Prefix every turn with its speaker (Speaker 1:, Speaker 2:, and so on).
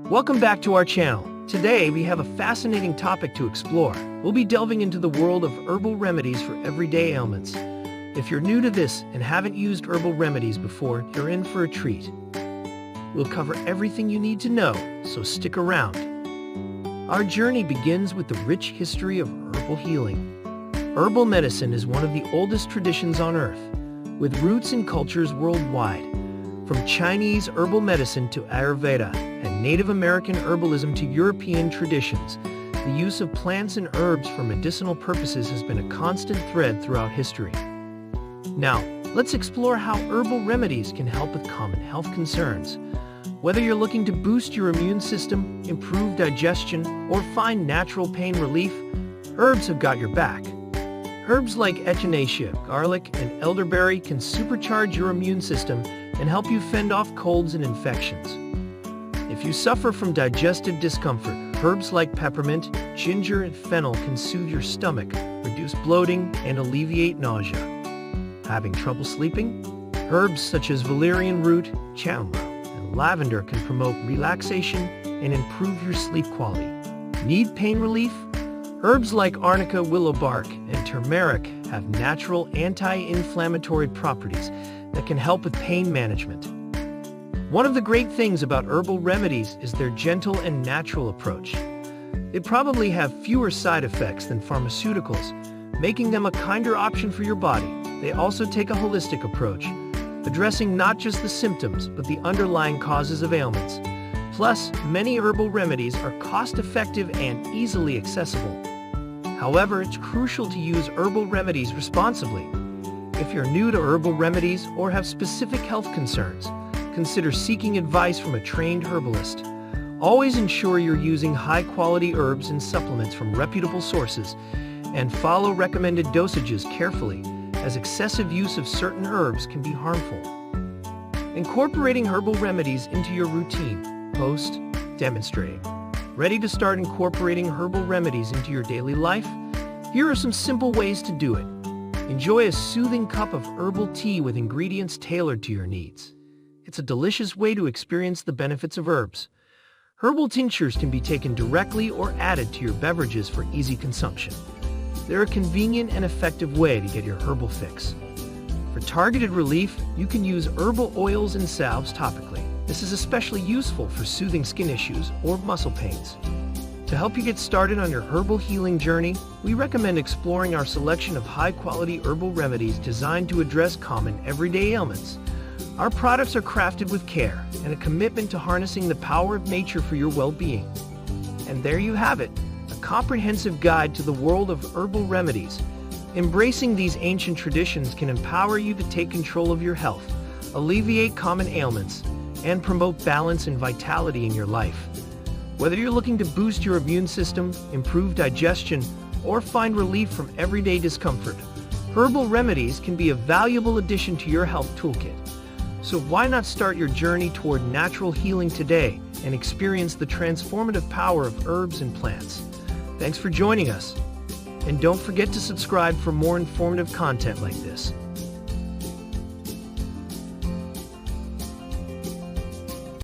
Speaker 1: Welcome back to our channel. Today we have a fascinating topic to explore. We'll be delving into the world of herbal remedies for everyday ailments. If you're new to this and haven't used herbal remedies before, you're in for a treat. We'll cover everything you need to know, so stick around. Our journey begins with the rich history of herbal healing. Herbal medicine is one of the oldest traditions on Earth, with roots in cultures worldwide. From Chinese herbal medicine to Ayurveda and Native American herbalism to European traditions, the use of plants and herbs for medicinal purposes has been a constant thread throughout history. Now, let's explore how herbal remedies can help with common health concerns. Whether you're looking to boost your immune system, improve digestion, or find natural pain relief, herbs have got your back. Herbs like echinacea, garlic, and elderberry can supercharge your immune system and help you fend off colds and infections. If you suffer from digestive discomfort, herbs like peppermint, ginger, and fennel can soothe your stomach, reduce bloating, and alleviate nausea. Having trouble sleeping? Herbs such as valerian root, chamomile, and lavender can promote relaxation and improve your sleep quality. Need pain relief? Herbs like arnica willow bark and turmeric have natural anti-inflammatory properties that can help with pain management. One of the great things about herbal remedies is their gentle and natural approach. They probably have fewer side effects than pharmaceuticals, making them a kinder option for your body. They also take a holistic approach, addressing not just the symptoms but the underlying causes of ailments. Plus, many herbal remedies are cost-effective and easily accessible. However, it's crucial to use herbal remedies responsibly. If you're new to herbal remedies or have specific health concerns, consider seeking advice from a trained herbalist. Always ensure you're using high-quality herbs and supplements from reputable sources, and follow recommended dosages carefully, as excessive use of certain herbs can be harmful. Incorporating herbal remedies into your routine. Post demonstrating. Ready to start incorporating herbal remedies into your daily life? Here are some simple ways to do it. Enjoy a soothing cup of herbal tea with ingredients tailored to your needs. It's a delicious way to experience the benefits of herbs. Herbal tinctures can be taken directly or added to your beverages for easy consumption. They're a convenient and effective way to get your herbal fix. For targeted relief, you can use herbal oils and salves topically. This is especially useful for soothing skin issues or muscle pains. To help you get started on your herbal healing journey, we recommend exploring our selection of high-quality herbal remedies designed to address common everyday ailments. Our products are crafted with care and a commitment to harnessing the power of nature for your well-being. And there you have it, a comprehensive guide to the world of herbal remedies. Embracing these ancient traditions can empower you to take control of your health, alleviate common ailments, and promote balance and vitality in your life. Whether you're looking to boost your immune system, improve digestion, or find relief from everyday discomfort, herbal remedies can be a valuable addition to your health toolkit. So why not start your journey toward natural healing today and experience the transformative power of herbs and plants? Thanks for joining us. And don't forget to subscribe for more informative content like this.